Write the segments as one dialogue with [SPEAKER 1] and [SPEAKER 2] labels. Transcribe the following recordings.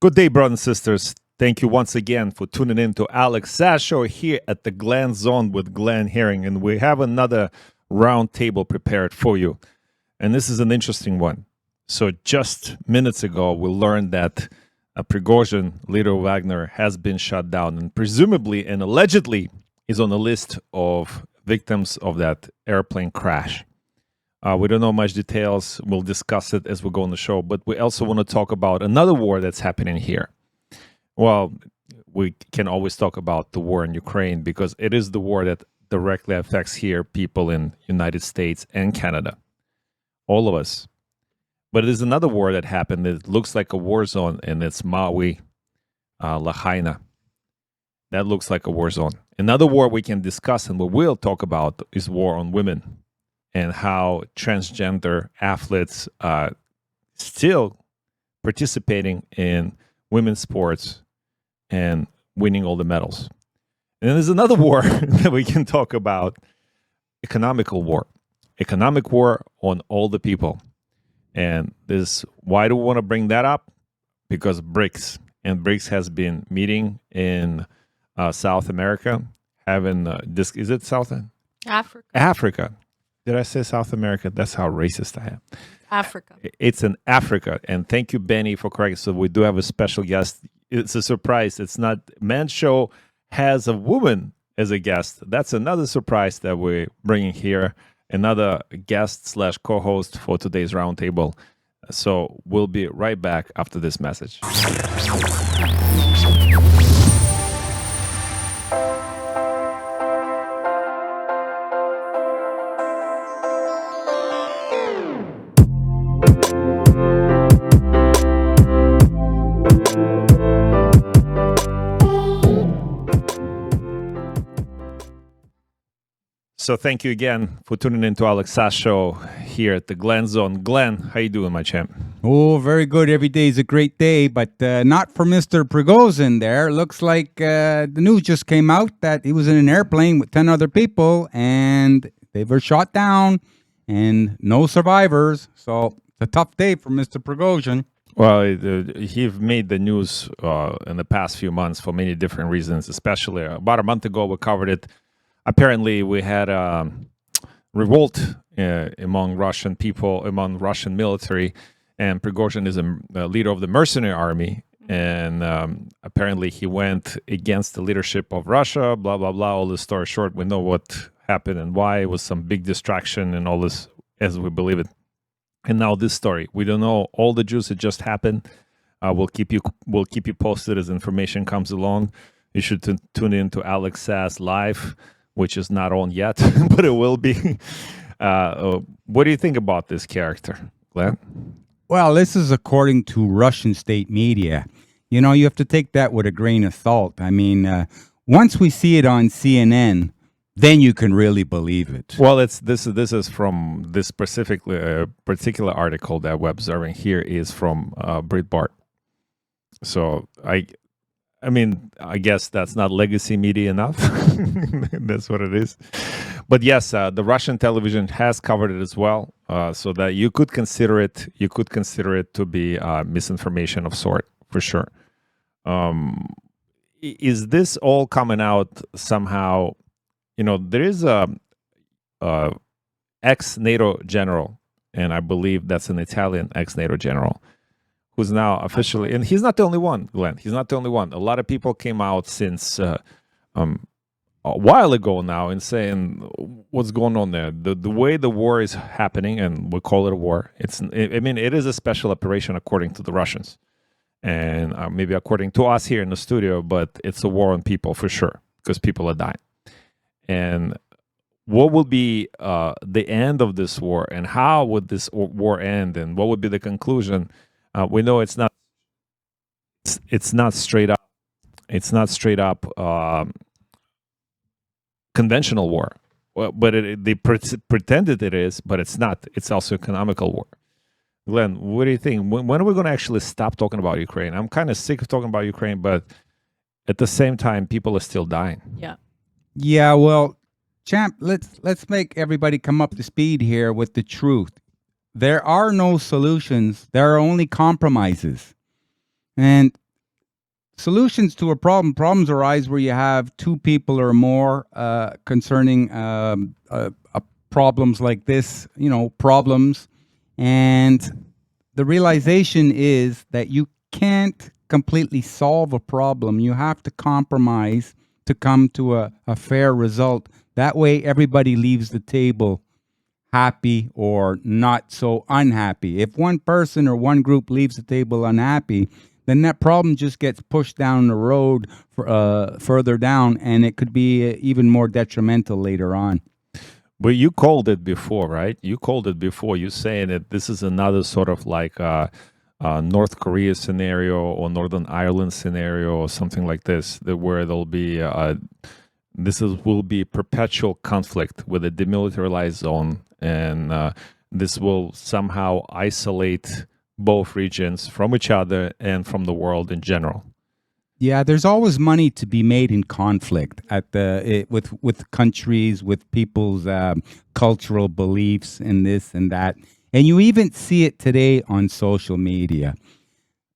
[SPEAKER 1] Good day, brothers and sisters. Thank you once again for tuning in to Alex Sash Show here at the Glen Zone with Glenn Herring. And we have another round table prepared for you. And this is an interesting one. So just minutes ago, we learned that Prigozhin, leader of Wagner, has been shot down and presumably and allegedly is on the list of victims of that airplane crash. We don't know much details. We'll discuss it as we go on the show. But we also want to talk about another war that's happening here. Well, we can always talk about the war in Ukraine because it is the war that directly affects here people in United States and Canada. All of us. But there's another war that happened that looks like a war zone, and it's Maui, Lahaina. That looks like a war zone. Another war we can discuss and we will talk about is war on women and how transgender athletes are still participating in women's sports and winning all the medals. And then there's another war that we can talk about, economic war on all the people. And this, why do we want to bring that up? Because BRICS, and BRICS has been meeting in South America, having this, is it South Africa? Did I say South America? That's how racist I am.
[SPEAKER 2] Africa.
[SPEAKER 1] It's in Africa. And thank you, Benny, for correcting. So we do have a special guest. It's a surprise. It's not, Men's Show has a woman as a guest. That's another surprise that we're bringing here. Another guest slash co-host for today's roundtable. So we'll be right back after this message. So thank you again for tuning in to Alex Sash Show here at the Glen Zone. Glenn, how you doing, my champ?
[SPEAKER 3] Oh, very good. Every day is a great day, but not for Mr. Prigozhin there. Looks like the news just came out that he was in an airplane with 10 other people, and they were shot down, and no survivors. So it's a tough day for Mr. Prigozhin.
[SPEAKER 1] Well, he made the news in the past few months for many different reasons, especially about a month ago we covered it. Apparently, we had a revolt among Russian people, among Russian military, and Prigozhin is a leader of the mercenary army. And apparently, he went against the leadership of Russia, blah, blah, blah. All this story short, we know what happened and why. It was some big distraction and all this, as we believe it. And now this story. We don't know all the juice. It just happened. We'll keep you posted as information comes along. You should tune in to Alex Sass Live, which is not on yet, but it will be. What do you think about this character, Glenn?
[SPEAKER 3] Well, this is according to Russian state media. You know, you have to take that with a grain of salt. I mean, once we see it on CNN, then you can really believe it.
[SPEAKER 1] Well, this is from this particular article that we're observing here is from Breitbart. So I mean, I guess that's not legacy media enough. That's what it is. But yes, the Russian television has covered it as well, so that you could consider it. You could consider it to be misinformation of sort, for sure. Is this all coming out somehow? You know, there is a ex-NATO general, and I believe that's an Italian ex-NATO general, who's now officially, and he's not the only one, Glenn. He's not the only one. A lot of people came out since a while ago now and saying what's going on there. The way the war is happening, and we call it a war. I mean, it is a special operation according to the Russians, and maybe according to us here in the studio. But it's a war on people for sure because people are dying. And what will be the end of this war, and how would this war end, and what would be the conclusion? We know it's not straight up. It's not straight up conventional war, but they pretended it is, but it's not. It's also economical war. Glenn, what do you think? When are we going to actually stop talking about Ukraine? I'm kind of sick of talking about Ukraine, but at the same time, people are still dying.
[SPEAKER 2] Yeah.
[SPEAKER 3] Yeah, well, champ, let's make everybody come up to speed here with the truth. There are no solutions. There are only compromises. And solutions to a problem. Problems arise where you have two people or more concerning problems like this, problems. And the realization is that you can't completely solve a problem. You have to compromise to come to a fair result. That way, everybody leaves the table happy or not so unhappy. If one person or one group leaves the table unhappy, then that problem just gets pushed down the road further down, and it could be even more detrimental later on.
[SPEAKER 1] But you called it before, right? You called it before. You're saying that this is another sort of like North Korea scenario or Northern Ireland scenario or something like this, where there'll be will be perpetual conflict with a demilitarized zone, and this will somehow isolate both regions from each other and from the world in general.
[SPEAKER 3] Yeah, there's always money to be made in conflict with countries, with people's cultural beliefs and this and that. And you even see it today on social media.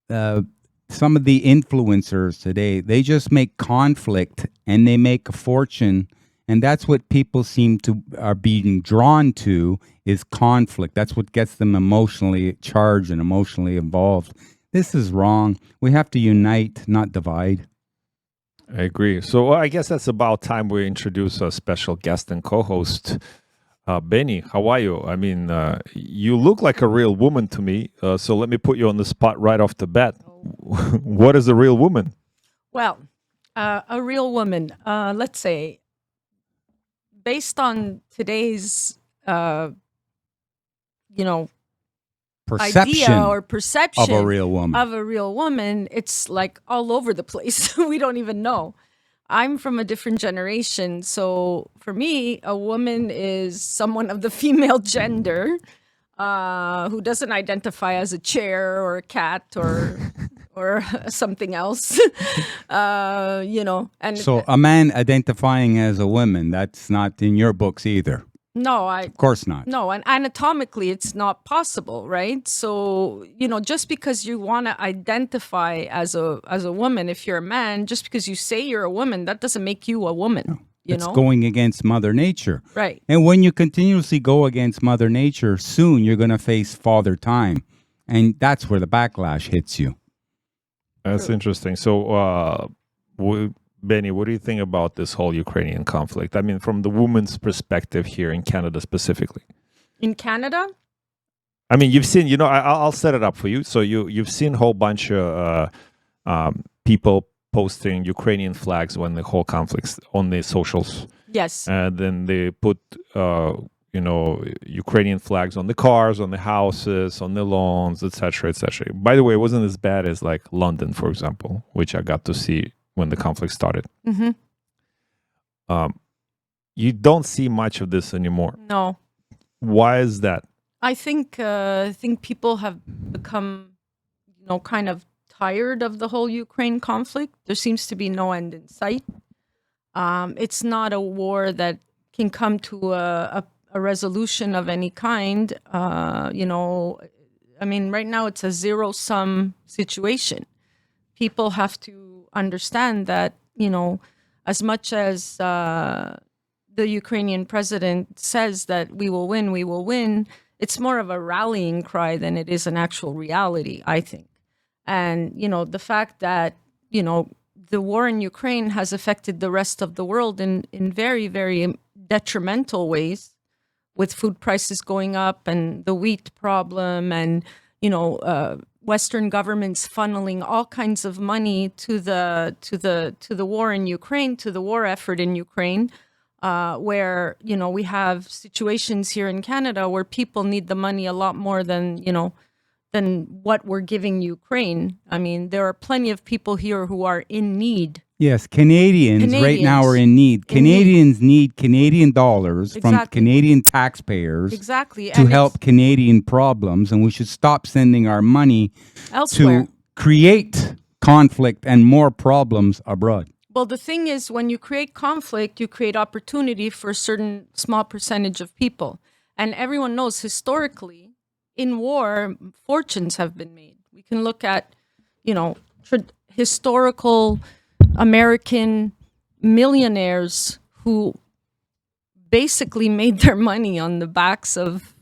[SPEAKER 3] Some of the influencers today, they just make conflict and they make a fortune. And that's what people are being drawn to, is conflict. That's what gets them emotionally charged and emotionally involved. This is wrong. We have to unite, not divide.
[SPEAKER 1] I agree. So I guess that's about time we introduce a special guest and co-host. Benny, how are you? I mean, you look like a real woman to me. So let me put you on the spot right off the bat. What is a real woman?
[SPEAKER 2] Well, a real woman, let's say, based on today's,
[SPEAKER 3] Perception
[SPEAKER 2] idea or perception
[SPEAKER 3] of a real woman.
[SPEAKER 2] It's like all over the place. We don't even know. I'm from a different generation. So for me, a woman is someone of the female gender who doesn't identify as a chair or a cat or something else. And
[SPEAKER 3] so a man identifying as a woman, that's not in your books either.
[SPEAKER 2] No,
[SPEAKER 3] of course not.
[SPEAKER 2] No, and anatomically, it's not possible, right? So, just because you want to identify as a woman, if you're a man, just because you say you're a woman, that doesn't make you a woman. No,
[SPEAKER 3] it's going against Mother Nature.
[SPEAKER 2] Right.
[SPEAKER 3] And when you continuously go against Mother Nature, soon you're going to face Father Time. And that's where the backlash hits you.
[SPEAKER 1] That's interesting. So, Benny, what do you think about this whole Ukrainian conflict? I mean, from the woman's perspective here in Canada specifically.
[SPEAKER 2] In Canada?
[SPEAKER 1] I mean, you've seen, I'll set it up for you. So you've seen a whole bunch of people posting Ukrainian flags when the whole conflict's on the socials.
[SPEAKER 2] Yes.
[SPEAKER 1] And then they put, Ukrainian flags on the cars, on the houses, on the lawns, etc., etc. By the way, it wasn't as bad as like London, for example, which I got to see when the conflict started.
[SPEAKER 2] Mm-hmm.
[SPEAKER 1] You don't see much of this anymore.
[SPEAKER 2] No.
[SPEAKER 1] Why is that?
[SPEAKER 2] I think people have become, kind of tired of the whole Ukraine conflict. There seems to be no end in sight. It's not a war that can come to a resolution of any kind. I mean, right now it's a zero-sum situation. People have to understand that, as much as the Ukrainian president says that we will win, it's more of a rallying cry than it is an actual reality, I think. And, the fact that, the war in Ukraine has affected the rest of the world in very, very detrimental ways, with food prices going up and the wheat problem and, Western governments funneling all kinds of money to the war in Ukraine, to the war effort in Ukraine, where we have situations here in Canada where people need the money a lot more than what we're giving Ukraine. I mean, there are plenty of people here who are in need.
[SPEAKER 3] Yes, Canadians right now are in need. Canadians need Canadian dollars from Canadian taxpayers to help Canadian problems, and we should stop sending our money
[SPEAKER 2] elsewhere
[SPEAKER 3] to create conflict and more problems abroad.
[SPEAKER 2] Well, the thing is, when you create conflict, you create opportunity for a certain small percentage of people. And everyone knows historically, in war, fortunes have been made. We can look at, historical American millionaires who basically made their money on the backs of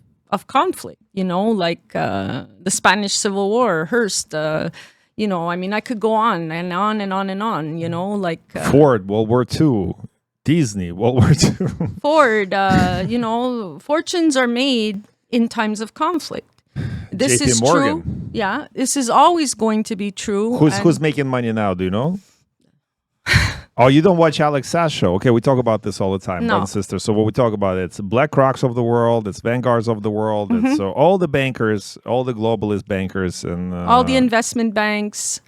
[SPEAKER 2] conflict, like the Spanish Civil War, Hearst, I mean, I could go on and on and on and on, like
[SPEAKER 1] Ford, World War II, Disney, World War II.
[SPEAKER 2] Ford, fortunes are made in times of conflict. This
[SPEAKER 1] JP
[SPEAKER 2] is
[SPEAKER 1] Morgan.
[SPEAKER 2] true. Yeah, this is always going to be true.
[SPEAKER 1] Who's making money now? Do you know? Oh, you don't watch Alex Sass show? Okay, we talk about this all the time,
[SPEAKER 2] No.
[SPEAKER 1] brother and sister. So what we talk about, it's BlackRocks of the world, it's Vanguards of the world, it's all the bankers, all the globalist bankers, and
[SPEAKER 2] all the investment banks,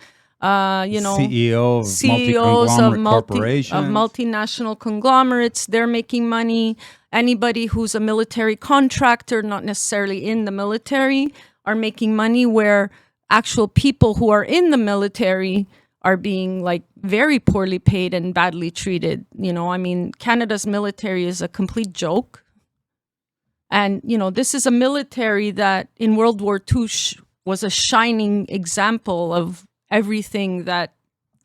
[SPEAKER 3] CEOs of corporations.
[SPEAKER 2] multinational conglomerates, they're making money. Anybody who's a military contractor, not necessarily in the military, are making money, where actual people who are in the military are being like very poorly paid and badly treated. I mean, Canada's military is a complete joke. And, this is a military that in World War II was a shining example of everything that,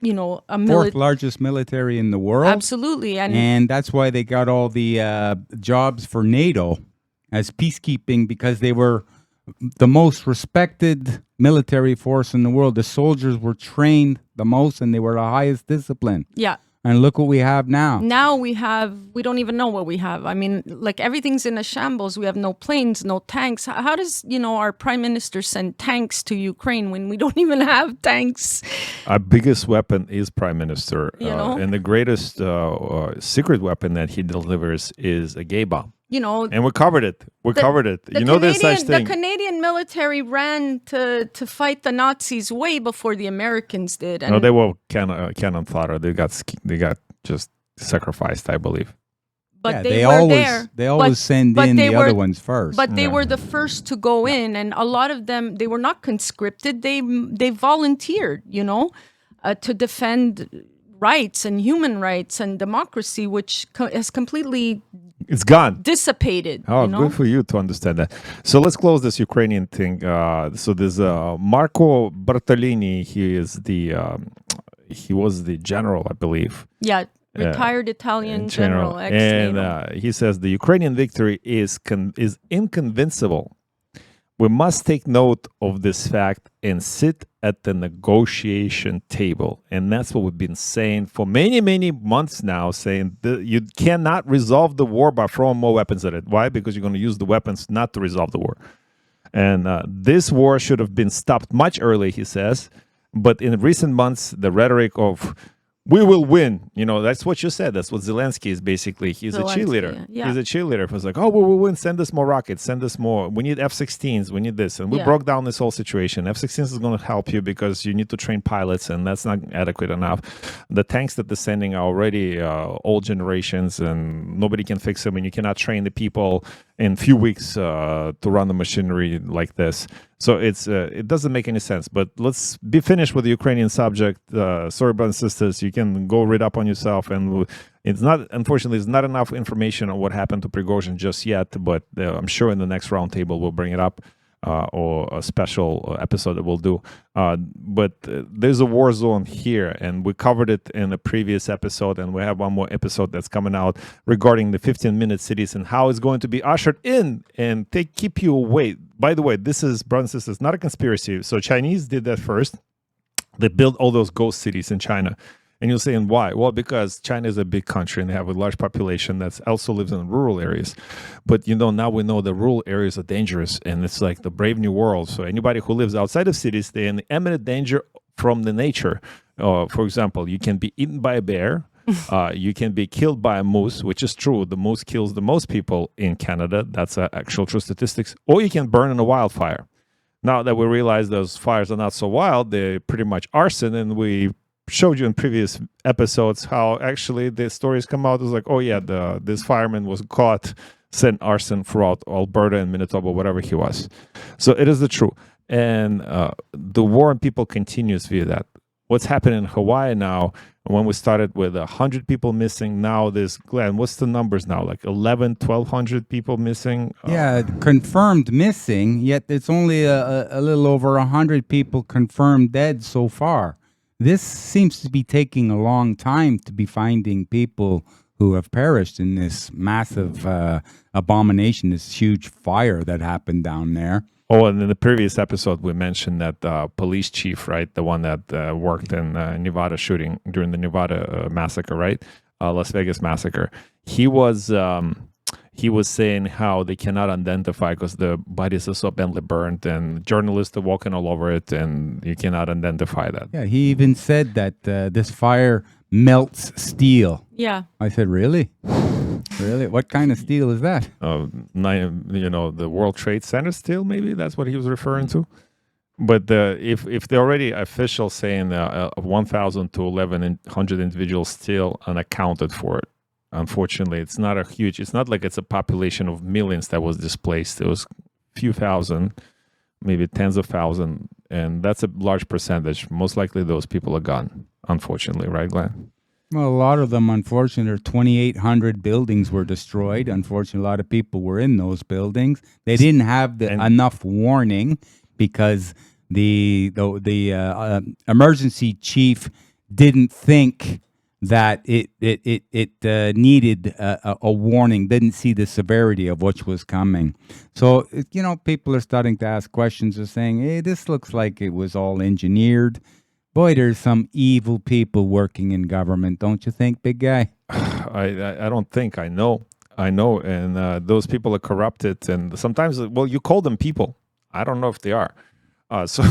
[SPEAKER 2] a
[SPEAKER 3] Fourth largest military in the world.
[SPEAKER 2] Absolutely.
[SPEAKER 3] And that's why they got all the jobs for NATO as peacekeeping, because they were the most respected military force in the world. The soldiers were trained the most, and they were the highest discipline.
[SPEAKER 2] Yeah.
[SPEAKER 3] And look what we have now.
[SPEAKER 2] Now we don't even know what we have. I mean, like, everything's in a shambles. We have no planes, no tanks. How does, our prime minister send tanks to Ukraine when we don't even have tanks?
[SPEAKER 1] Our biggest weapon is prime minister. And the greatest secret weapon that he delivers is a gay bomb. And we covered it. There's such thing.
[SPEAKER 2] The Canadian military ran to fight the Nazis way before the Americans did. And
[SPEAKER 1] No, they were cannon fodder. They got just sacrificed, I believe.
[SPEAKER 2] But
[SPEAKER 3] they
[SPEAKER 2] were
[SPEAKER 3] always
[SPEAKER 2] there.
[SPEAKER 3] send in the other ones first.
[SPEAKER 2] But they were the first to go in, and a lot of them, they were not conscripted. They volunteered, to defend rights and human rights and democracy, which has completely
[SPEAKER 1] It's gone.
[SPEAKER 2] dissipated.
[SPEAKER 1] Oh, good for you to understand that. So let's close this Ukrainian thing. So there's Marco Bartolini. He was the general, I believe.
[SPEAKER 2] Yeah, retired Italian general, ex-NATO.
[SPEAKER 1] And he says the Ukrainian victory is inconvincible. We must take note of this fact and sit at the negotiation table. And that's what we've been saying for many, many months now, saying that you cannot resolve the war by throwing more weapons at it. Why? Because you're going to use the weapons not to resolve the war. And this war should have been stopped much earlier, he says. But in recent months, the rhetoric of we will win. That's what you said. That's what Zelensky is basically. He's a cheerleader.
[SPEAKER 2] Yeah.
[SPEAKER 1] He's a cheerleader. He's like, oh, we will win. Send us more rockets. Send us more. We need F-16s. We need this. And we broke down this whole situation. F-16s is going to help you because you need to train pilots, and that's not adequate enough. The tanks that they're sending are already old generations, and nobody can fix them, and you cannot train the people in a few weeks to run the machinery like this. So it doesn't make any sense. But let's be finished with the Ukrainian subject. Sorry, brothers and sisters, you can go read up on yourself. And unfortunately, there's not enough information on what happened to Prigozhin just yet. But I'm sure in the next roundtable we'll bring it up, or a special episode that we'll do. But there's a war zone here, and we covered it in a previous episode, and we have one more episode that's coming out regarding the 15-minute cities and how it's going to be ushered in and keep you away. By the way, this is, brothers and sisters, not a conspiracy. So Chinese did that first. They built all those ghost cities in China. And you'll say, and why? Well, because China is a big country and they have a large population that also lives in rural areas. But, now we know the rural areas are dangerous, and it's like the brave new world. So anybody who lives outside of cities, they're in imminent danger from the nature. For example, you can be eaten by a bear. You can be killed by a moose, which is true. The moose kills the most people in Canada. That's actual true statistics. Or you can burn in a wildfire. Now that we realize those fires are not so wild, they're pretty much arson, and we showed you in previous episodes how actually the stories come out. It's like, oh yeah, this fireman was caught sent arson throughout Alberta and Manitoba, whatever he was. So it is the truth. And the war on people continues via that. What's happening in Hawaii now, when we started with 100 people missing, now there's, Glenn, what's the numbers now? Like 1,200 people missing?
[SPEAKER 3] Yeah, confirmed missing, yet it's only a little over 100 people confirmed dead so far. this seems to be taking a long time to be finding people who have perished in this massive abomination, this huge fire that happened down there.
[SPEAKER 1] Oh, and in the previous episode, we mentioned that police chief, right, the one that worked in Nevada shooting during the Nevada massacre, right, Las Vegas massacre. He was saying how they cannot identify because the bodies are so badly burned, and journalists are walking all over it, and you cannot identify that.
[SPEAKER 3] Yeah, he even said that this fire melts steel.
[SPEAKER 2] Yeah.
[SPEAKER 3] I said, really? Really? What kind of steel is that?
[SPEAKER 1] The World Trade Center steel, maybe that's what he was referring to. But if they're already official saying 1,000 to 1,100 individuals still unaccounted for it, unfortunately, it's not like it's a population of millions that was displaced. It was a few thousand, maybe tens of thousands, and that's a large percentage. Most likely those people are gone, unfortunately, right, Glenn?
[SPEAKER 3] Well, a lot of them, unfortunately, 2,800 buildings were destroyed. Unfortunately, a lot of people were in those buildings. They didn't have enough warning because the emergency chief didn't think that it needed a warning, didn't see the severity of what was coming. So, people are starting to ask questions of saying, hey, this looks like it was all engineered. Boy, there's some evil people working in government, don't you think, big guy?
[SPEAKER 1] I don't think. I know. And those people are corrupted. And sometimes, you call them people. I don't know if they are. So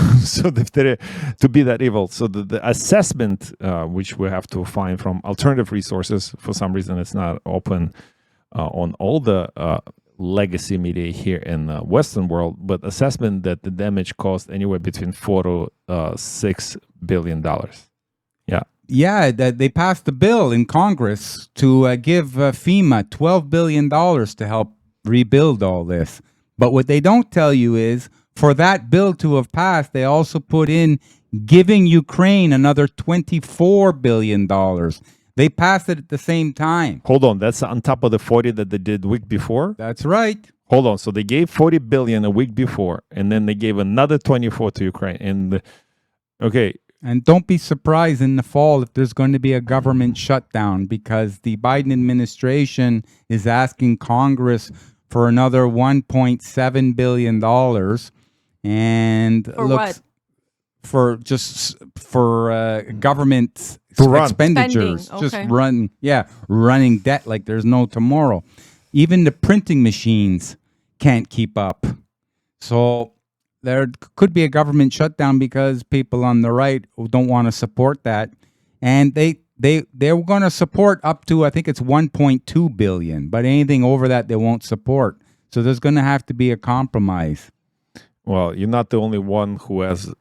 [SPEAKER 1] if they're to be that evil. So the assessment, which we have to find from alternative resources, for some reason it's not open on all the legacy media here in the Western world, but assessment that the damage cost anywhere between $4 to $6 billion. Yeah.
[SPEAKER 3] Yeah, they passed a bill in Congress to give FEMA $12 billion to help rebuild all this. But what they don't tell you is, for that bill to have passed, they also put in giving Ukraine another $24 billion. They passed it at the same time.
[SPEAKER 1] Hold on, that's on top of the 40 that they did week before?
[SPEAKER 3] That's right.
[SPEAKER 1] Hold on, so they gave 40 billion a week before, and then they gave another 24 to Ukraine. And okay.
[SPEAKER 3] And don't be surprised in the fall if there's going to be a government shutdown, because the Biden administration is asking Congress for another $1.7 billion. And
[SPEAKER 2] For what?
[SPEAKER 3] For government expenditures.
[SPEAKER 2] Spending,
[SPEAKER 3] Just running debt like there's no tomorrow. Even the printing machines can't keep up. So there could be a government shutdown because people on the right don't want to support that. And they're going to support up to, I think it's 1.2 billion, but anything over that they won't support. So there's going to have to be a compromise.
[SPEAKER 1] Well, you're not the only one who has.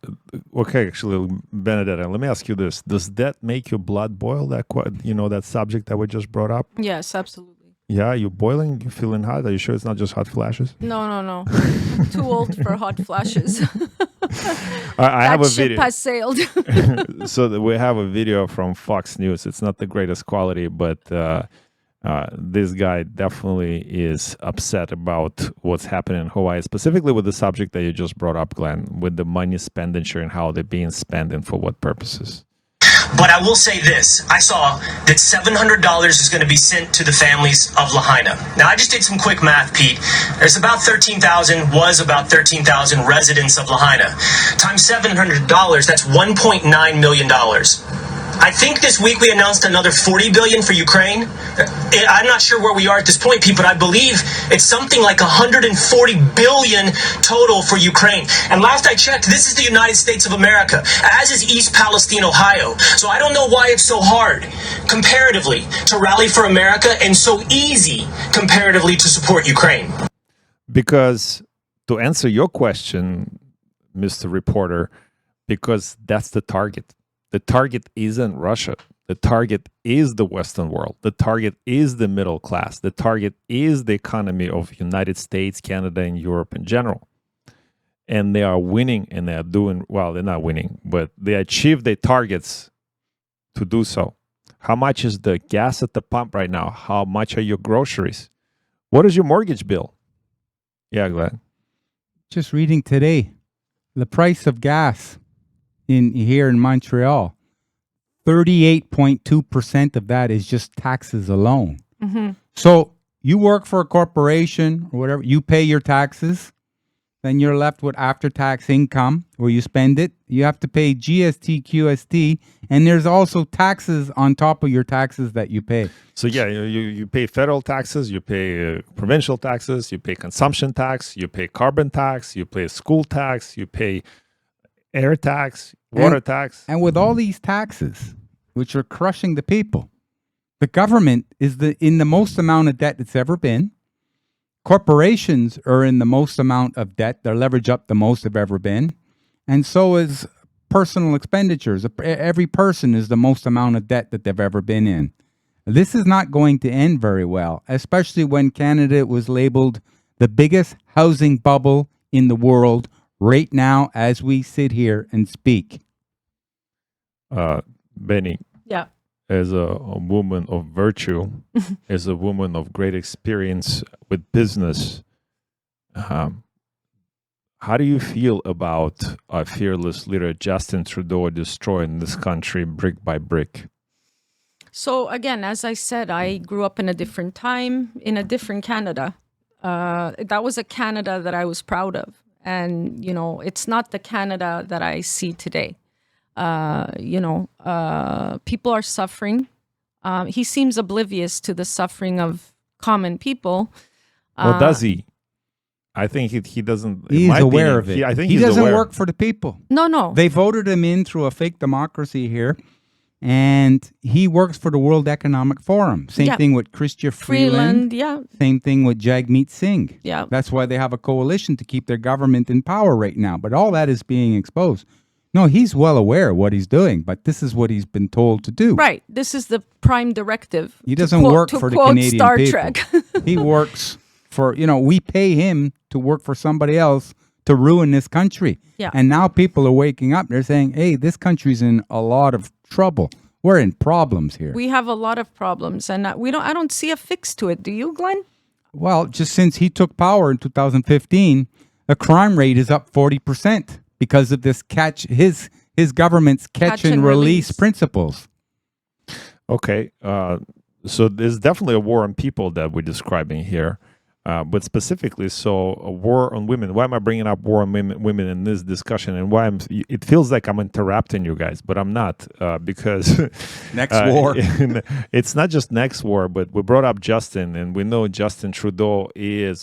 [SPEAKER 1] Okay, actually, Benedetta, let me ask you this: does that make your blood boil? That subject that we just brought up.
[SPEAKER 2] Yes, absolutely.
[SPEAKER 1] Yeah, you're boiling. You're feeling hot. Are you sure it's not just hot flashes?
[SPEAKER 2] No. I'm too old for hot flashes.
[SPEAKER 1] I have a
[SPEAKER 2] ship
[SPEAKER 1] video.
[SPEAKER 2] has sailed.
[SPEAKER 1] So we have a video from Fox News. It's not the greatest quality, but this guy definitely is upset about what's happening in Hawaii, specifically with the subject that you just brought up, Glenn, with the money expenditure and how they're being spent and for what purposes.
[SPEAKER 4] But I will say this. I saw that $700 is going to be sent to the families of Lahaina. Now, I just did some quick math, Pete. There's about 13,000 residents of Lahaina. Times $700, that's $1.9 million. I think this week we announced another $40 billion for Ukraine. I'm not sure where we are at this point, Pete, but I believe it's something like $140 billion total for Ukraine. And last I checked, this is the United States of America, as is East Palestine, Ohio. So I don't know why it's so hard, comparatively, to rally for America and so easy, comparatively, to support Ukraine.
[SPEAKER 1] Because, to answer your question, Mr. Reporter, because that's the target. The target isn't Russia. The target is the Western world. The target is the middle class. The target is the economy of United States, Canada, and Europe in general. And they are winning, and they are doing, well, they're not winning, but they achieve their targets to do so. How much is the gas at the pump right now? How much are your groceries? What is your mortgage bill? Yeah, Glenn.
[SPEAKER 3] Just reading today, the price of gas here in Montreal, 38.2% of that is just taxes alone.
[SPEAKER 2] Mm-hmm.
[SPEAKER 3] So you work for a corporation or whatever, you pay your taxes, then you're left with after-tax income where you spend it. You have to pay GST, QST, and there's also taxes on top of your taxes that you pay.
[SPEAKER 1] So yeah, you pay federal taxes, you pay provincial taxes, you pay consumption tax, you pay carbon tax, you pay school tax, you pay air tax, water tax.
[SPEAKER 3] And with all these taxes, which are crushing the people, the government is in the most amount of debt it's ever been. Corporations are in the most amount of debt. They're leveraged up the most they've ever been. And so is personal expenditures. Every person is the most amount of debt that they've ever been in. This is not going to end very well, especially when Canada was labeled the biggest housing bubble in the world right now as we sit here and speak.
[SPEAKER 1] Benny,
[SPEAKER 2] Yeah.
[SPEAKER 1] as a woman of virtue, as a woman of great experience with business, how do you feel about our fearless leader Justin Trudeau destroying this country brick by brick?
[SPEAKER 2] So again, as I said, I grew up in a different time, in a different Canada. That was a Canada that I was proud of. And, you know, it's not the Canada that I see today. People are suffering. He seems oblivious to the suffering of common people.
[SPEAKER 1] Well, does he? I think he doesn't.
[SPEAKER 3] He's aware of it.
[SPEAKER 1] I think
[SPEAKER 3] he
[SPEAKER 1] he's
[SPEAKER 3] doesn't
[SPEAKER 1] aware.
[SPEAKER 3] work for the people.
[SPEAKER 2] No.
[SPEAKER 3] They voted him in through a fake democracy here, and he works for the World Economic Forum. Same thing with Chrystia Freeland.
[SPEAKER 2] Yeah.
[SPEAKER 3] Same thing with Jagmeet Singh.
[SPEAKER 2] Yeah.
[SPEAKER 3] That's why they have a coalition to keep their government in power right now. But all that is being exposed. No, he's well aware of what he's doing, but this is what he's been told to do.
[SPEAKER 2] Right. This is the prime directive.
[SPEAKER 3] He doesn't work for the Canadian
[SPEAKER 2] Star
[SPEAKER 3] people.
[SPEAKER 2] Trek.
[SPEAKER 3] He works for, we pay him to work for somebody else to ruin this country.
[SPEAKER 2] Yeah.
[SPEAKER 3] And now people are waking up. They're saying, hey, this country's in a lot of trouble. We're in problems here.
[SPEAKER 2] We have a lot of problems, and I don't see a fix to it. Do you, Glenn?
[SPEAKER 3] Well, just since he took power in 2015, the crime rate is up 40% because of this his government's catch and release principles.
[SPEAKER 1] Okay, so there's definitely a war on people that we're describing here. But specifically, so a war on women. Why am I bringing up war on women in this discussion? And why it feels like I'm interrupting you guys, but I'm not, because
[SPEAKER 3] next war.
[SPEAKER 1] It's not just next war, but we brought up Justin, and we know Justin Trudeau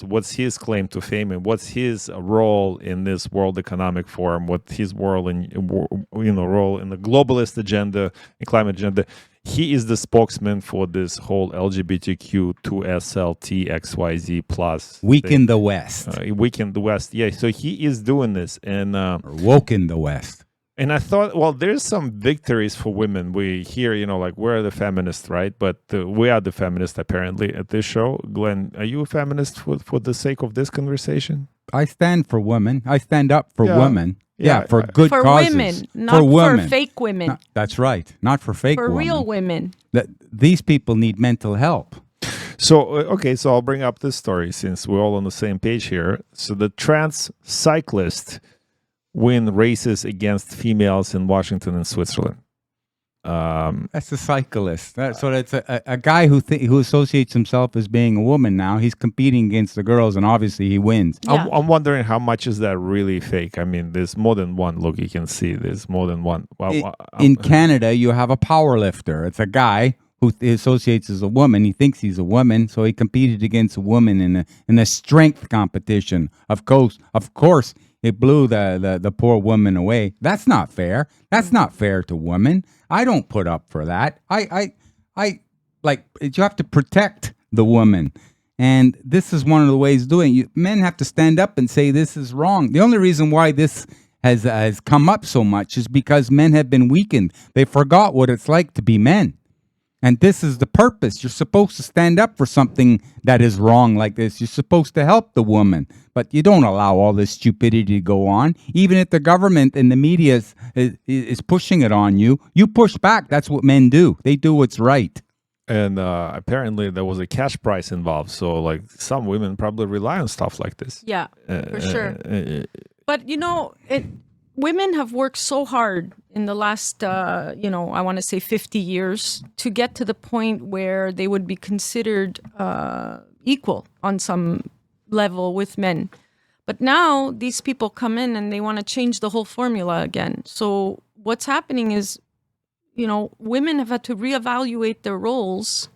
[SPEAKER 1] what's his claim to fame, and what's his role in this World Economic Forum, what his role in the globalist agenda and climate agenda. He is the spokesman for this whole LGBTQ 2SLT XYZ plus.
[SPEAKER 3] Weaken the West.
[SPEAKER 1] Weaken the West. Yeah, so he is doing this. And
[SPEAKER 3] or woken the West.
[SPEAKER 1] And I thought, well, there's some victories for women. We hear, like, we're the feminists, right? But we are the feminists, apparently, at this show. Glenn, are you a feminist for the sake of this conversation?
[SPEAKER 3] I stand for women. I stand up for women.
[SPEAKER 1] Yeah,
[SPEAKER 3] for good
[SPEAKER 2] for
[SPEAKER 3] causes.
[SPEAKER 2] Women, not for fake women.
[SPEAKER 3] No, that's right. Not for fake women.
[SPEAKER 2] For real women.
[SPEAKER 3] These people need mental help.
[SPEAKER 1] So, okay, so I'll bring up this story since we're all on the same page here. So the trans cyclist win races against females in Washington and Switzerland.
[SPEAKER 3] That's a cyclist. So that's a guy who associates himself as being a woman now. He's competing against the girls, and obviously he wins.
[SPEAKER 2] Yeah.
[SPEAKER 1] I'm wondering how much is that really fake? I mean, there's more than one. Look, you can see there's more than one.
[SPEAKER 3] In Canada, you have a power lifter. It's a guy who associates as a woman. He thinks he's a woman, so he competed against a woman in a strength competition. Of course, it blew the poor woman away. That's not fair. That's not fair to women. I don't put up for that. I you have to protect the woman. And this is one of the ways of doing it. Men have to stand up and say this is wrong. The only reason why this has come up so much is because men have been weakened. They forgot what it's like to be men. And this is the purpose. You're supposed to stand up for something that is wrong like this. You're supposed to help the woman. But you don't allow all this stupidity to go on. Even if the government and the media is pushing it on you, you push back. That's what men do. They do what's right.
[SPEAKER 1] And apparently there was a cash prize involved. So, like, some women probably rely on stuff like this.
[SPEAKER 2] Yeah, for sure. But, women have worked so hard in the last, I want to say 50 years to get to the point where they would be considered equal on some level with men. But now these people come in and they want to change the whole formula again. So what's happening is, women have had to reevaluate their roles,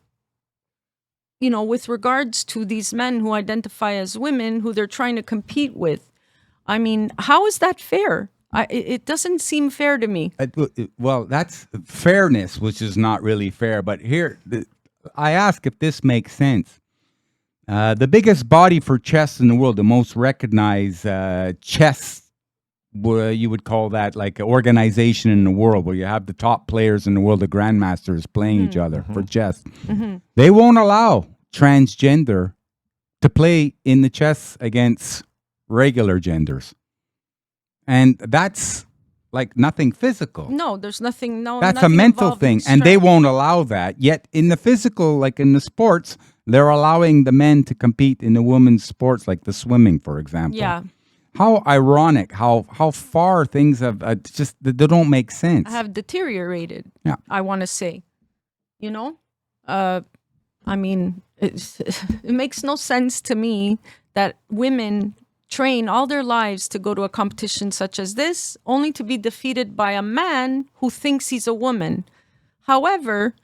[SPEAKER 2] with regards to these men who identify as women who they're trying to compete with. I mean, how is that fair? It doesn't seem fair to me.
[SPEAKER 3] Well, that's fairness, which is not really fair. But here, I ask if this makes sense. The biggest body for chess in the world, the most recognized chess, you would call that like an organization in the world where you have the top players in the world, the grandmasters playing each other for chess. They won't allow transgender to play in the chess against regular genders. And that's like nothing physical.
[SPEAKER 2] No, there's nothing. No,
[SPEAKER 3] that's a
[SPEAKER 2] nothing
[SPEAKER 3] mental thing. And they won't allow that. Yet in the physical, like in the sports, they're allowing the men to compete in the women's sports, like the swimming, for example.
[SPEAKER 2] Yeah.
[SPEAKER 3] How ironic, how far things have just, they don't make sense.
[SPEAKER 2] Have deteriorated,
[SPEAKER 3] Yeah.
[SPEAKER 2] I want to say. I mean, it makes no sense to me that women train all their lives to go to a competition such as this, only to be defeated by a man who thinks he's a woman. However,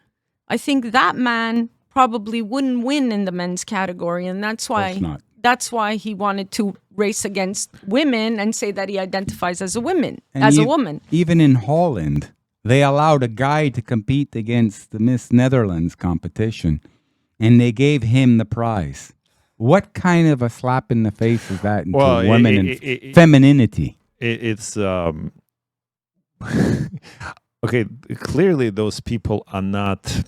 [SPEAKER 2] I think that man probably wouldn't win in the men's category, and that's why he wanted to race against women and say that he identifies as a woman.
[SPEAKER 3] Even in Holland, they allowed a guy to compete against the Miss Netherlands competition, and they gave him the prize. What kind of a slap in the face is that into women and femininity?
[SPEAKER 1] It's okay. Clearly, those people are not.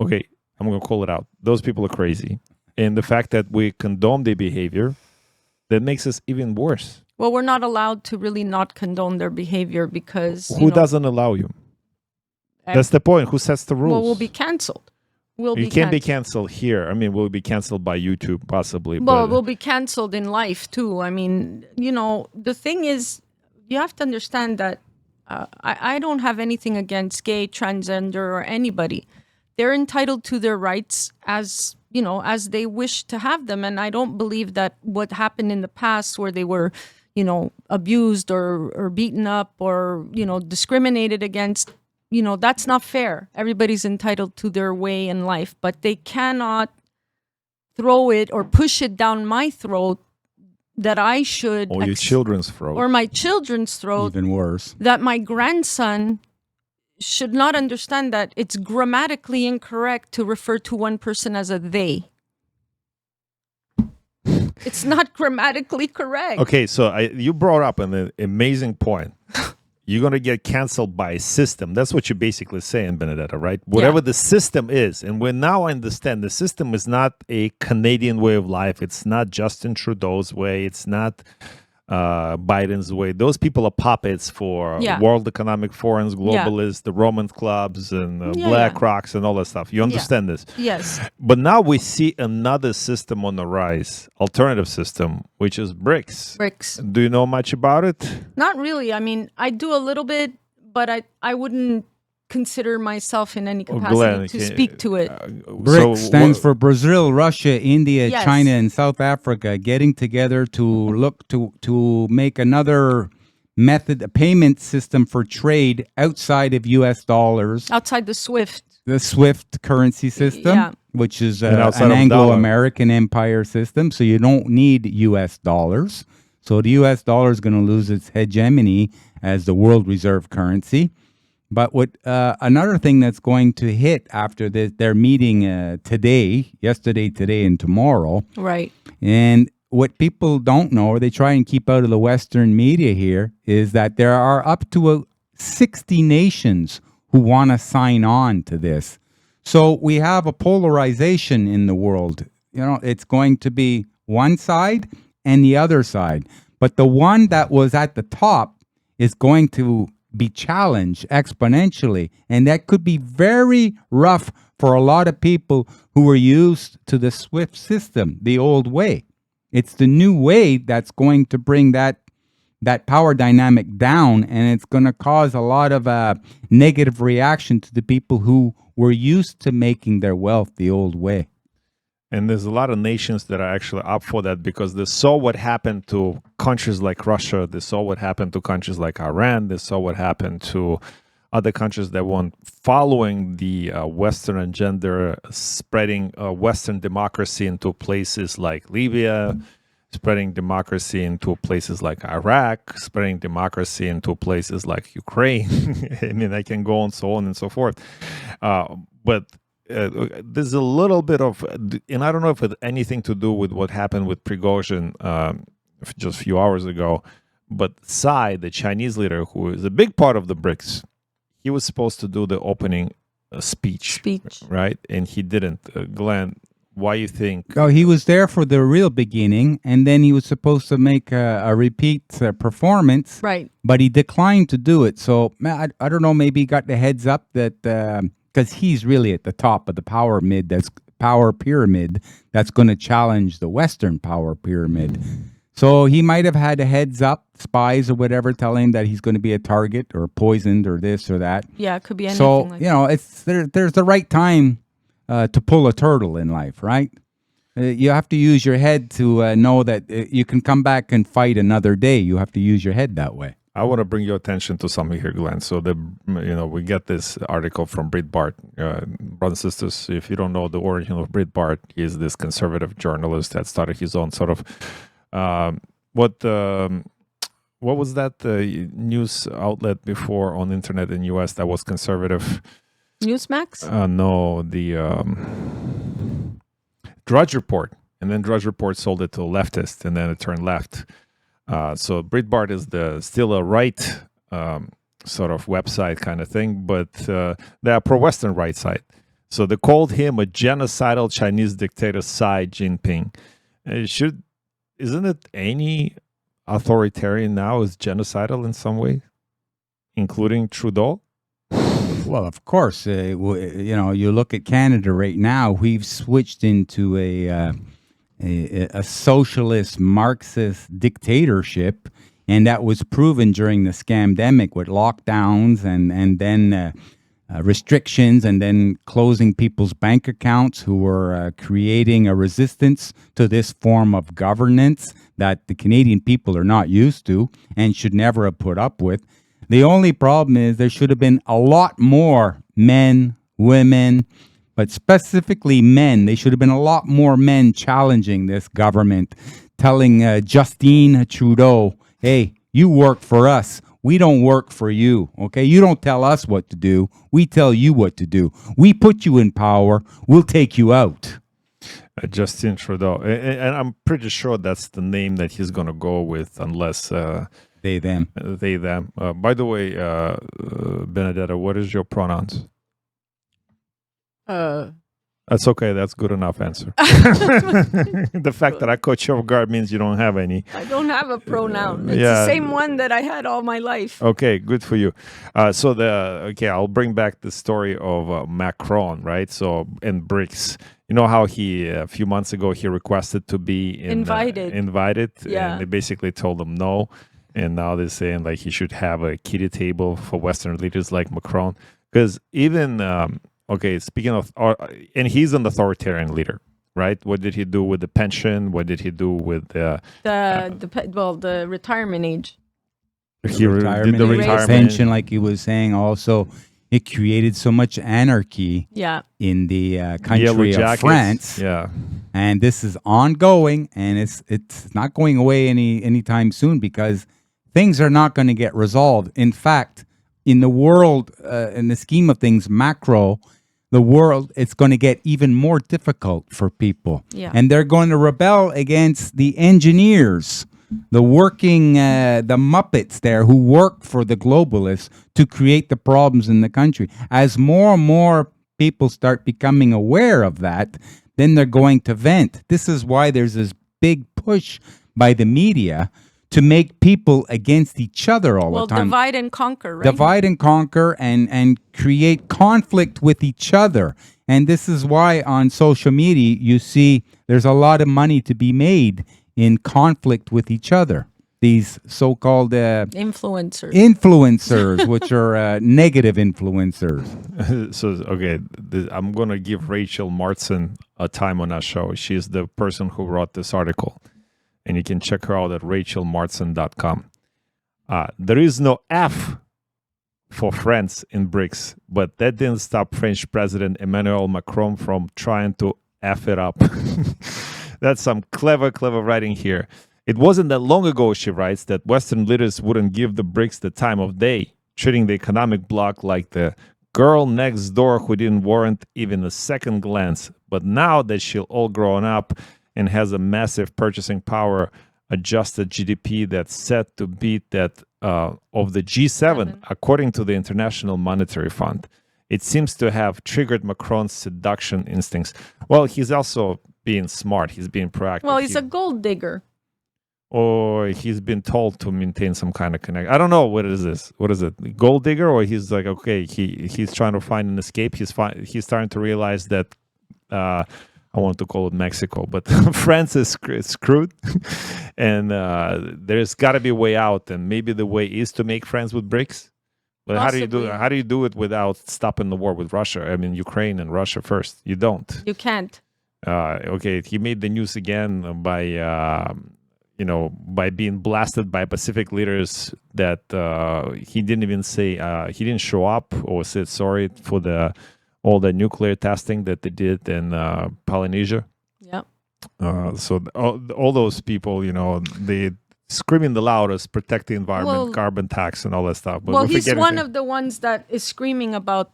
[SPEAKER 1] Okay, I'm going to call it out. Those people are crazy. And the fact that we condone their behavior, that makes us even worse.
[SPEAKER 2] Well, we're not allowed to really not condone their behavior because...
[SPEAKER 1] Who doesn't allow you? That's the point. Who sets the rules?
[SPEAKER 2] Well, we'll be canceled.
[SPEAKER 1] You can't be canceled here. I mean, we'll be canceled by YouTube, possibly.
[SPEAKER 2] Well, we'll be canceled in life, too. I mean, the thing is, you have to understand that I don't have anything against gay, transgender, or anybody. They're entitled to their rights as they wish to have them. And I don't believe that what happened in the past where they were, abused or beaten up or, discriminated against, that's not fair. Everybody's entitled to their way in life, but they cannot throw it or push it down my throat that I should...
[SPEAKER 1] Or your children's throat.
[SPEAKER 2] Or my children's throat.
[SPEAKER 3] Even worse.
[SPEAKER 2] That my grandson should not understand that it's grammatically incorrect to refer to one person as a they. It's not grammatically correct.
[SPEAKER 1] Okay, so you brought up an amazing point. You're going to get canceled by a system. That's what you're basically saying, Benedetta, right? Whatever the system is. And we now understand the system is not a Canadian way of life. It's not Justin Trudeau's way. It's not Biden's way. Those people are puppets for World Economic Forums, globalists, the Roman clubs, and Black Rocks, and all that stuff. You understand this?
[SPEAKER 2] Yes.
[SPEAKER 1] But now we see another system on the rise, alternative system, which is BRICS.
[SPEAKER 2] BRICS.
[SPEAKER 1] Do you know much about it?
[SPEAKER 2] Not really. I mean, I do a little bit, but I wouldn't consider myself in any capacity to speak to it.
[SPEAKER 3] BRICS stands for Brazil, Russia, India, China, and South Africa getting together to look to make another method, a payment system for trade outside of U.S. dollars.
[SPEAKER 2] Outside the SWIFT.
[SPEAKER 3] The SWIFT currency system, which is an
[SPEAKER 1] an
[SPEAKER 3] Anglo-American empire system. So you don't need U.S. dollars. So the U.S. dollar is going to lose its hegemony as the world reserve currency. But what another thing that's going to hit after their meeting yesterday, today, and tomorrow.
[SPEAKER 2] Right.
[SPEAKER 3] And what people don't know, or they try and keep out of the Western media here, is that there are up to 60 nations who want to sign on to this. So we have a polarization in the world. It's going to be one side and the other side. But the one that was at the top is going to be challenged exponentially, and that could be very rough for a lot of people who were used to the SWIFT system, the old way. It's the new way that's going to bring that that power dynamic down, and it's going to cause a lot of negative reaction to the people who were used to making their wealth the old way.
[SPEAKER 1] And there's a lot of nations that are actually up for that because they saw what happened to countries like Russia. They saw what happened to countries like Iran. They saw what happened to other countries that weren't following the Western agenda, spreading Western democracy into places like Libya, spreading democracy into places like Iraq, spreading democracy into places like Ukraine. I mean, I can go on, so on and so forth. But there's a little bit of, and I don't know if it had anything to do with what happened with Prigozhin just a few hours ago, but Tsai, the Chinese leader, who is a big part of the BRICS, he was supposed to do the opening speech, right? And he didn't. Glenn, why you think?
[SPEAKER 3] Oh, he was there for the real beginning, and then he was supposed to make a repeat performance,
[SPEAKER 2] Right.
[SPEAKER 3] but he declined to do it. So I don't know, maybe he got the heads up that because he's really at the top of the power pyramid that's going to challenge the Western power pyramid. So he might have had a heads up, spies or whatever, telling him that he's going to be a target or poisoned or this or that.
[SPEAKER 2] Yeah, it could be anything
[SPEAKER 3] So,
[SPEAKER 2] like
[SPEAKER 3] you know, it's there's the right time to pull a turtle in life, right? You have to use your head to know that you can come back and fight another day. You have to use your head that way.
[SPEAKER 1] I want to bring your attention to something here, Glenn. So we get this article from Breitbart. Brothers and sisters, if you don't know the origin of Breitbart, he is this conservative journalist that started his own sort of what was that news outlet before on the internet in U.S. that was conservative?
[SPEAKER 2] Newsmax?
[SPEAKER 1] No, the Drudge Report. And then Drudge Report sold it to a leftist, and then it turned left. So Breitbart is still a right sort of website kind of thing, but they're a pro-Western right side. So they called him a genocidal Chinese dictator, Xi Jinping. Isn't it any authoritarian now is genocidal in some way, including Trudeau?
[SPEAKER 3] Well, of course, you look at Canada right now. We've switched into a socialist Marxist dictatorship, and that was proven during the scamdemic with lockdowns and then restrictions and then closing people's bank accounts who were creating a resistance to this form of governance that the Canadian people are not used to and should never have put up with. The only problem is there should have been a lot more men, women, but specifically men. They should have been a lot more men challenging this government, telling Justin Trudeau, hey, you work for us. We don't work for you, okay? You don't tell us what to do. We tell you what to do. We put you in power. We'll take you out.
[SPEAKER 1] Justin Trudeau. And I'm pretty sure that's the name that he's going to go with unless...
[SPEAKER 3] They, them.
[SPEAKER 1] They, them. By the way, Benedetta, what is your pronouns? That's okay. That's good enough answer. The fact that I caught you off guard means you don't have any.
[SPEAKER 2] I don't have a pronoun. It's the same one that I had all my life.
[SPEAKER 1] Okay, good for you. I'll bring back the story of Macron, right? So in BRICS, you know how he a few months ago he requested to be invited,
[SPEAKER 2] Yeah.
[SPEAKER 1] and they basically told him no, and now they're saying like he should have a kiddie table for Western leaders like Macron, because even. Speaking of, and he's an authoritarian leader, right? What did he do with the pension? What did he do with the
[SPEAKER 2] retirement age?
[SPEAKER 1] He did the retirement
[SPEAKER 3] pension, like he was saying. Also, it created so much anarchy.
[SPEAKER 2] Yeah.
[SPEAKER 3] In the country of France.
[SPEAKER 1] Yeah.
[SPEAKER 3] And this is ongoing, and it's not going away anytime soon because things are not going to get resolved. In fact, in the world, in the scheme of things, the world, it's going to get even more difficult for people.
[SPEAKER 2] Yeah.
[SPEAKER 3] And they're going to rebel against the engineers, the Muppets there who work for the globalists to create the problems in the country. As more and more people start becoming aware of that, then they're going to vent. This is why there's this big push by the media to make people against each other all the time.
[SPEAKER 2] Divide and conquer, right?
[SPEAKER 3] Divide and conquer and create conflict with each other. And this is why on social media, you see there's a lot of money to be made in conflict with each other. these so-called
[SPEAKER 2] Influencers.
[SPEAKER 3] which are negative influencers.
[SPEAKER 1] So, okay, I'm going to give Rachel Martson a time on our show. She's the person who wrote this article. And you can check her out at rachelmartson.com. There is no F for France in BRICS, but that didn't stop French President Emmanuel Macron from trying to F it up. That's some clever writing here. It wasn't that long ago, she writes, that Western leaders wouldn't give the BRICS the time of day, treating the economic bloc like the girl next door who didn't warrant even a second glance. But now that she's all grown up and has a massive purchasing power, adjusted GDP that's set to beat that of the G7, according to the International Monetary Fund. It seems to have triggered Macron's seduction instincts. Well, he's also being smart. He's being proactive.
[SPEAKER 2] Well, he's a gold digger.
[SPEAKER 1] Or he's been told to maintain some kind of connection. I don't know what is this. What is it? Gold digger? Or he's like, okay, he's trying to find an escape. He's starting to realize that I want to call it Mexico, but France is screwed, and there's got to be a way out. And maybe the way is to make friends with BRICS. But how do you do it? How do you do it without stopping the war with Russia? I mean, Ukraine and Russia first. You don't.
[SPEAKER 2] You can't.
[SPEAKER 1] Okay, he made the news again by by being blasted by Pacific leaders that he didn't even say he didn't show up or said sorry for all the nuclear testing that they did in Polynesia.
[SPEAKER 2] Yep.
[SPEAKER 1] So all those people, they screaming the loudest, protect the environment, carbon tax, and all that stuff. But
[SPEAKER 2] he's one of the ones that is screaming about,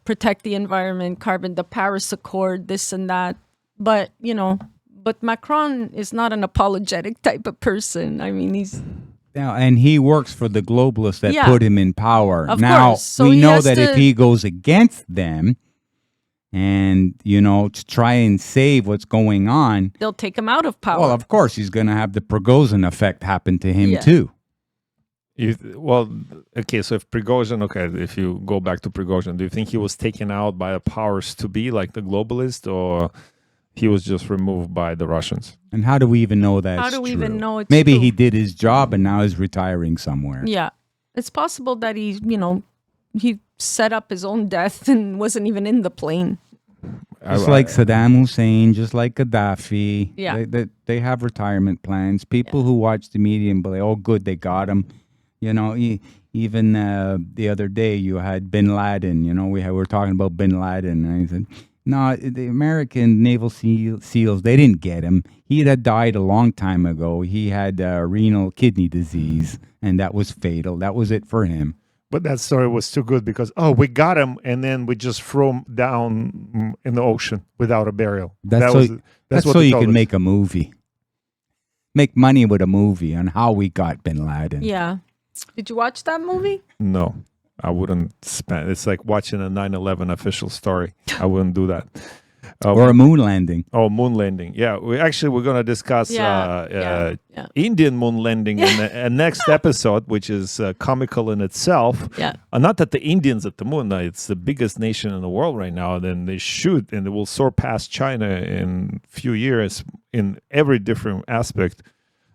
[SPEAKER 2] protect the environment, the Paris Accord, this and that. But, but Macron is not an apologetic type of person. I mean, he's...
[SPEAKER 3] Yeah, and he works for the globalists that put him in power.
[SPEAKER 2] Of
[SPEAKER 3] now,
[SPEAKER 2] course. So
[SPEAKER 3] we know that if he goes against them and, to try and save what's going on...
[SPEAKER 2] They'll take him out of power.
[SPEAKER 3] Well, of course, he's going to have the Prigozhin effect happen to him, too.
[SPEAKER 1] So if Prigozhin, if you go back to Prigozhin, do you think he was taken out by the powers to be, like the globalist, or... he was just removed by the Russians?
[SPEAKER 3] And how do we even know that's
[SPEAKER 2] How do we even know it's
[SPEAKER 3] Maybe
[SPEAKER 2] true?
[SPEAKER 3] he did his job and now he's retiring somewhere.
[SPEAKER 2] Yeah. It's possible that he set up his own death and wasn't even in the plane.
[SPEAKER 3] Just like Saddam Hussein, just like Gaddafi.
[SPEAKER 2] Yeah.
[SPEAKER 3] They have retirement plans. People who watch the media and believe, oh, good, they got him. Even the other day you had Bin Laden. We were talking about Bin Laden. And I said, no, the American Naval SEALs, they didn't get him. He had died a long time ago. He had renal kidney disease, and that was fatal. That was it for him.
[SPEAKER 1] But that story was too good because, we got him, and then we just threw him down in the ocean without a burial.
[SPEAKER 3] That's
[SPEAKER 1] what
[SPEAKER 3] so
[SPEAKER 1] they
[SPEAKER 3] you
[SPEAKER 1] told
[SPEAKER 3] can
[SPEAKER 1] us.
[SPEAKER 3] make a movie. Make money with a movie on how we got Bin Laden.
[SPEAKER 2] Yeah. Did you watch that movie?
[SPEAKER 1] No, I wouldn't spend. It's like watching a 9/11 official story. I wouldn't do that.
[SPEAKER 3] Or a moon landing.
[SPEAKER 1] Oh, moon landing. Yeah, we're going to discuss Indian moon landing in the next episode, which is comical in itself.
[SPEAKER 2] Yeah.
[SPEAKER 1] Not that the Indians at the moon, it's the biggest nation in the world right now. Then they shoot, and they will surpass China in a few years in every different aspect,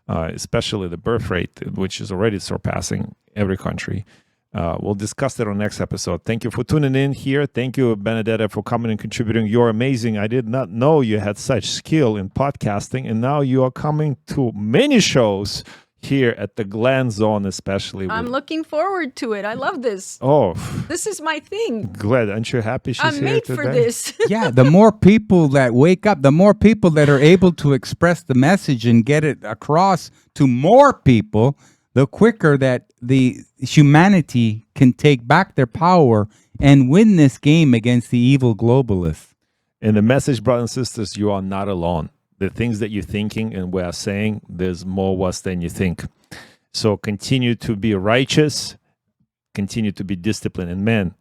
[SPEAKER 1] especially the birth rate, which is already surpassing every country. We'll discuss that on next episode. Thank you for tuning in here. Thank you, Benedetta, for coming and contributing. You're amazing. I did not know you had such skill in podcasting, and now you are coming to many shows here at the Glen Zone, especially.
[SPEAKER 2] I'm looking forward to it. I love this.
[SPEAKER 1] Oh,
[SPEAKER 2] this is my thing.
[SPEAKER 1] Glad. Aren't you happy she's
[SPEAKER 2] I'm
[SPEAKER 1] here
[SPEAKER 2] made
[SPEAKER 1] today?
[SPEAKER 2] for this.
[SPEAKER 3] Yeah, the more people that wake up, the more people that are able to express the message and get it across to more people, the quicker that the humanity can take back their power and win this game against the evil globalists.
[SPEAKER 1] And the message, brothers and sisters, you are not alone. The things that you're thinking and we are saying, there's more of us than you think. So continue to be righteous, continue to be disciplined. And man,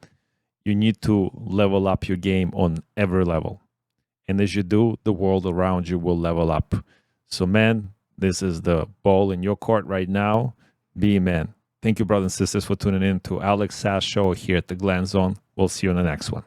[SPEAKER 1] you need to level up your game on every level. And as you do, the world around you will level up. So man, this is the ball in your court right now. Be a man. Thank you, brothers and sisters, for tuning in to Alex Sass Show here at the Glen Zone. We'll see you in the next one.